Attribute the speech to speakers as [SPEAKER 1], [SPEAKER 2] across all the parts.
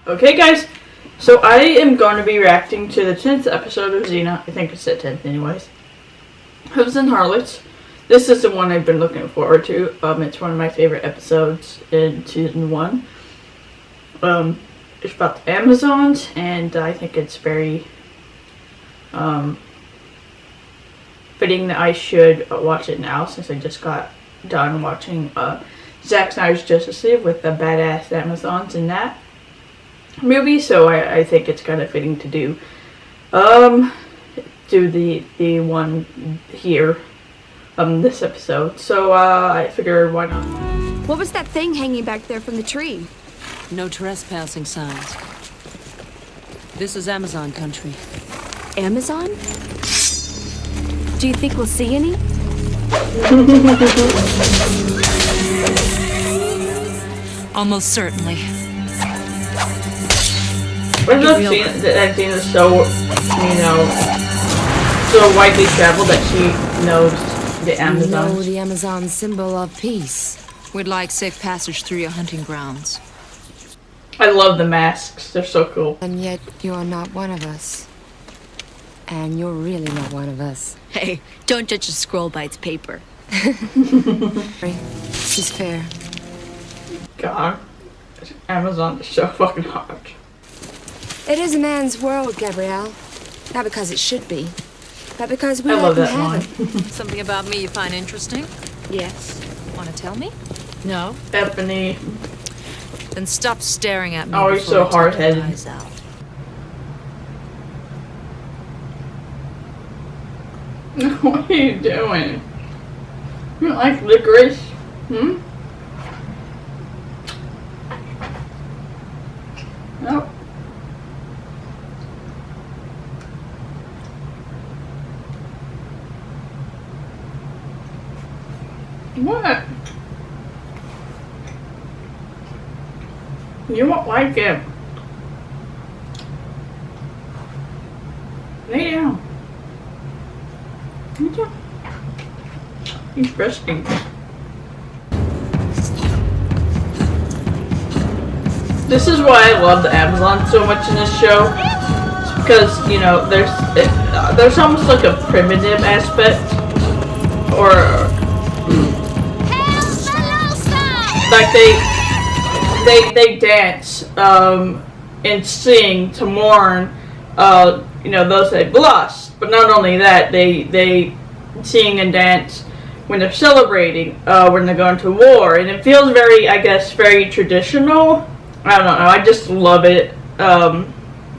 [SPEAKER 1] Okay, guys, so I am going to be reacting to the 10th episode of Xena. I think it's the 10th anyways. Hooves and Harlots. This is the one I've been looking forward to. It's one of my favorite episodes in season 1. It's about the Amazons, and I think it's very fitting that I should watch it now, since I just got done watching Zack Snyder's Justice League with the badass Amazons in that movie. So I think it's kind of fitting to do the one here this episode. So I figured, why not?
[SPEAKER 2] What was that thing hanging back there from the tree?
[SPEAKER 3] No trespassing signs. This is Amazon country.
[SPEAKER 2] Amazon? Do you think we'll see any?
[SPEAKER 3] Almost certainly.
[SPEAKER 1] I've just seen that Xena is so, so widely traveled that she knows the Amazons.
[SPEAKER 2] You know the Amazon symbol of peace.
[SPEAKER 3] We'd like safe passage through your hunting grounds.
[SPEAKER 1] I love the masks. They're so cool.
[SPEAKER 2] And yet you're not one of us. And you're really not one of us.
[SPEAKER 4] Hey, don't judge a scroll by its paper.
[SPEAKER 2] She's fair.
[SPEAKER 1] God, Amazon is so fucking hot.
[SPEAKER 2] It is a man's world, Gabrielle. Not because it should be, but because we
[SPEAKER 1] I love
[SPEAKER 2] let
[SPEAKER 1] that
[SPEAKER 2] him
[SPEAKER 1] line.
[SPEAKER 2] have it.
[SPEAKER 3] Something about me you find interesting?
[SPEAKER 4] Yes.
[SPEAKER 3] Want to tell me?
[SPEAKER 4] No?
[SPEAKER 1] Ebony.
[SPEAKER 3] Then stop staring at me.
[SPEAKER 1] Oh, you're so hard-headed.
[SPEAKER 3] Out.
[SPEAKER 1] What are you doing? You don't like licorice? Hmm? Nope. What? You won't like it. Lay down. Lay down. He's resting. This is why I love the Amazon so much in this show. It's because, you know, there's almost like a primitive aspect, or like they dance and sing to mourn those they've lost. But not only that, they sing and dance when they're celebrating, when they're going to war, and it feels very, I guess, very traditional. I don't know, I just love it, kind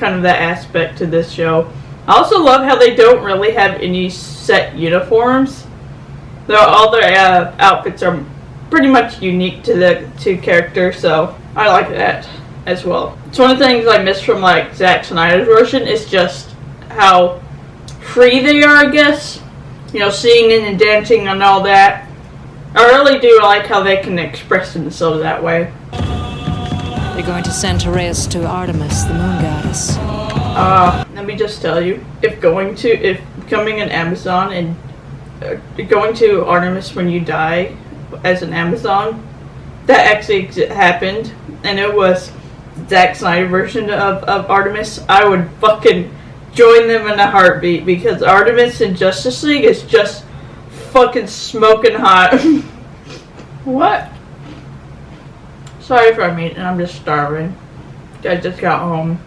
[SPEAKER 1] of that aspect to this show. I also love how they don't really have any set uniforms. All their outfits are pretty much unique to the two characters, so I like that as well. It's one of the things I miss from like Zack Snyder's version, is just how free they are, I guess. You know, singing and dancing and all that. I really do like how they can express themselves that way.
[SPEAKER 3] They're going to send Tereus to Artemis, the moon goddess.
[SPEAKER 1] Let me just tell you, if becoming an Amazon and going to Artemis when you die as an Amazon, that actually happened, and it was Zack Snyder version of Artemis, I would fucking join them in a heartbeat, because Artemis in Justice League is just fucking smoking hot. What? Sorry if I'm eating, I'm just starving. I just got home.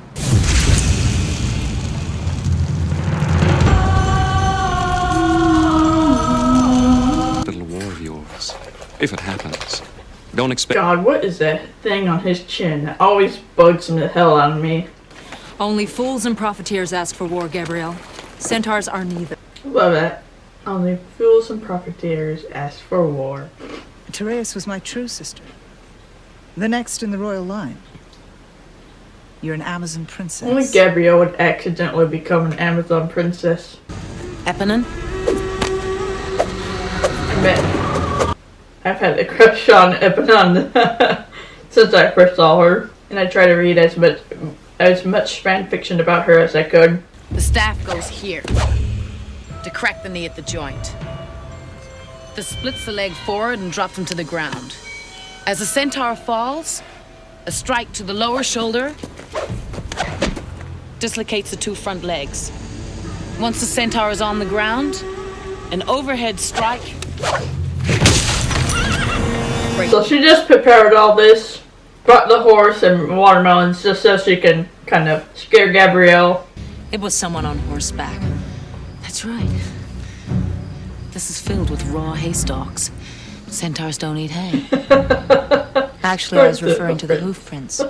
[SPEAKER 5] Little war of yours, if it happens. Don't expect.
[SPEAKER 1] God, what is that thing on his chin that always bugs the hell out of me?
[SPEAKER 3] Only fools and profiteers ask for war, Gabrielle. Centaurs are neither.
[SPEAKER 1] Love that. Only fools and profiteers ask for war.
[SPEAKER 6] Tereus was my true sister. The next in the royal line. You're an Amazon princess.
[SPEAKER 1] Only Gabrielle would accidentally become an Amazon princess.
[SPEAKER 3] Eponym?
[SPEAKER 1] I bet I've had a crush on Eponym since I first saw her, and I try to read as much fan fiction about her as I could.
[SPEAKER 4] The staff goes here to crack the knee at the joint. This splits the leg forward and drops him to the ground. As the centaur falls, a strike to the lower shoulder Dislocates the 2 front legs. Once the centaur is on the ground, an overhead strike.
[SPEAKER 1] So she just prepared all this, brought the horse and watermelons just so she can kind of scare Gabrielle.
[SPEAKER 3] It was someone on horseback. That's right. This is filled with raw hay stalks. Centaurs don't eat hay. Actually, I was referring to the hoof prints.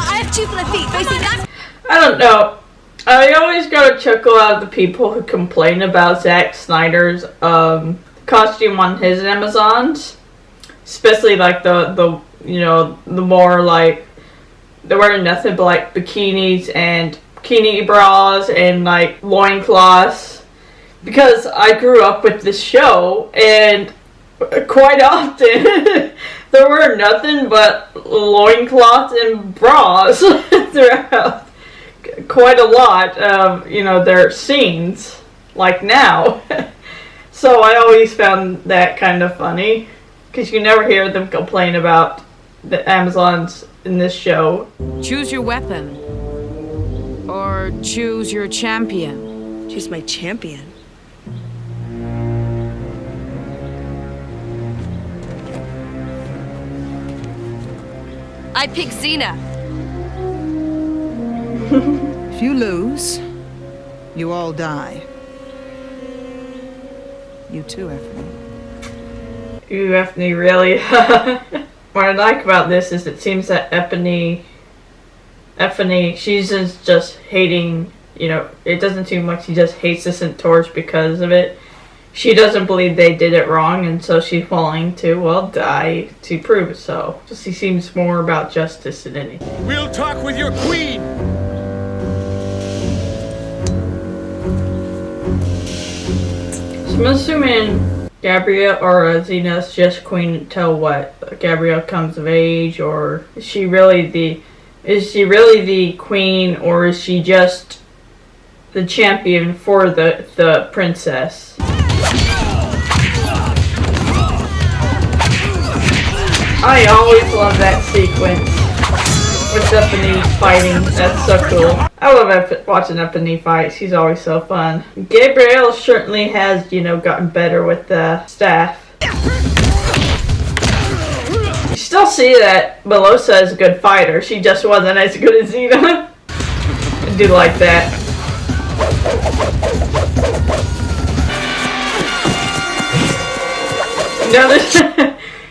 [SPEAKER 2] I have 2 for the feet. Facing that.
[SPEAKER 1] I don't know. I always got a chuckle out of the people who complain about Zack Snyder's costume on his Amazons, especially like the more like they're wearing nothing but like bikinis and bikini bras and like loincloths. Because I grew up with this show and quite often there were nothing but loincloths and bras throughout quite a lot of, their scenes, like now. So I always found that kind of funny, because you never hear them complain about the Amazons in this show.
[SPEAKER 7] Choose your weapon. Or choose your champion.
[SPEAKER 2] Choose my champion. I pick Xena.
[SPEAKER 6] If you lose, you all die. You too, Effie.
[SPEAKER 1] You Ethne, really? What I like about this is it seems that Ethne, she's just hating, it doesn't seem like she just hates the Centaurs because of it. She doesn't believe they did it wrong, and so she's willing to, die to prove it so. She seems more about justice than anything.
[SPEAKER 8] We'll talk with your queen!
[SPEAKER 1] So I'm assuming Gabrielle or Xena's just queen until what? Gabrielle comes of age, or is she really the queen, or is she just the champion for the princess? I always love that sequence with Stephanie fighting. That's so cool. I love watching Stephanie fight. She's always so fun. Gabrielle certainly has, gotten better with the staff. You still see that Melosa is a good fighter. She just wasn't as good as Xena. I do like that.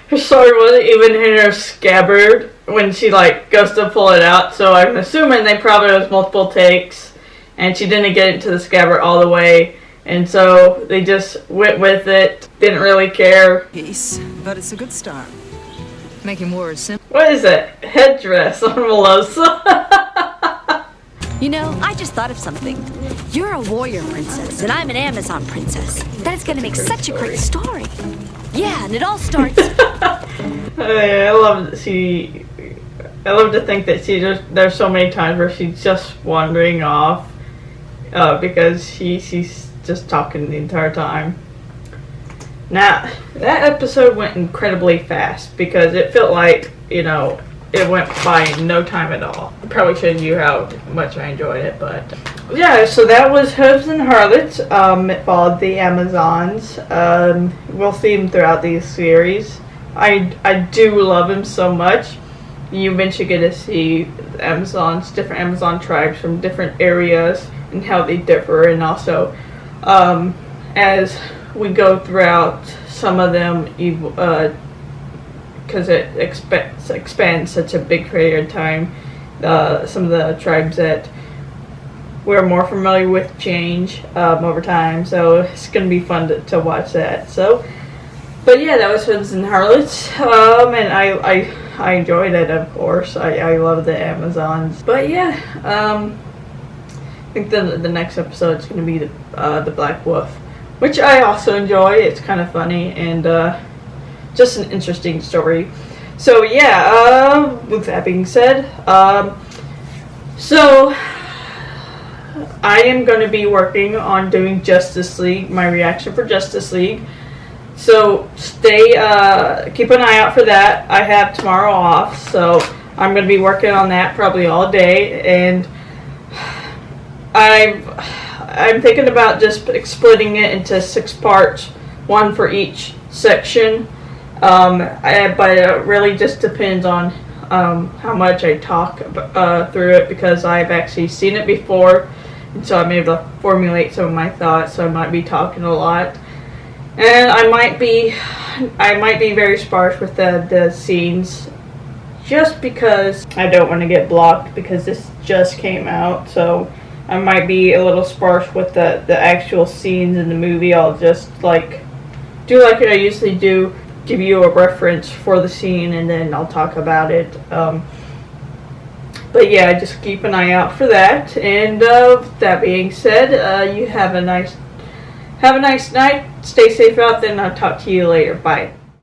[SPEAKER 1] Her sword wasn't even in her scabbard when she goes to pull it out, so I'm assuming they probably was multiple takes and she didn't get into the scabbard all the way, and so they just went with it, didn't really care.
[SPEAKER 6] Peace, but it's a good start.
[SPEAKER 3] Making war is simple.
[SPEAKER 1] What is that headdress on Melosa?
[SPEAKER 2] I just thought of something. You're a warrior princess, and I'm an Amazon princess. That is going to make such a great story. Yeah, and it all starts...
[SPEAKER 1] I love to think that there's so many times where she's just wandering off because she's just talking the entire time. Now, that episode went incredibly fast because it felt like, it went by in no time at all. I probably showed you how much I enjoyed it, but... Yeah, so that was Hooves and Harlots. It followed the Amazons. We'll see them throughout these series. I do love him so much. You eventually get to see the Amazons, different Amazon tribes from different areas and how they differ, and also as we go throughout some of them, because it expands such a big period of time, some of the tribes that we're more familiar with change over time, so it's going to be fun to watch that. So, but yeah, that was Hooves and Harlots, and I enjoyed it, of course. I love the Amazons. But yeah, I think the next episode is going to be the Black Wolf, which I also enjoy. It's kind of funny and just an interesting story. So yeah, with that being said, so I am going to be working on doing Justice League, my reaction for Justice League. So keep an eye out for that. I have tomorrow off, so I'm going to be working on that probably all day, and I'm thinking about just splitting it into 6 parts, 1 for each section. But it really just depends on how much I talk through it, because I've actually seen it before, and so I'm able to formulate some of my thoughts. So I might be talking a lot, and I might be very sparse with the scenes, just because I don't want to get blocked, because this just came out. So I might be a little sparse with the actual scenes in the movie. I'll just do like I usually do, give you a reference for the scene, and then I'll talk about it. But yeah, just keep an eye out for that. And that being said, you have a nice night. Stay safe out there, and I'll talk to you later. Bye.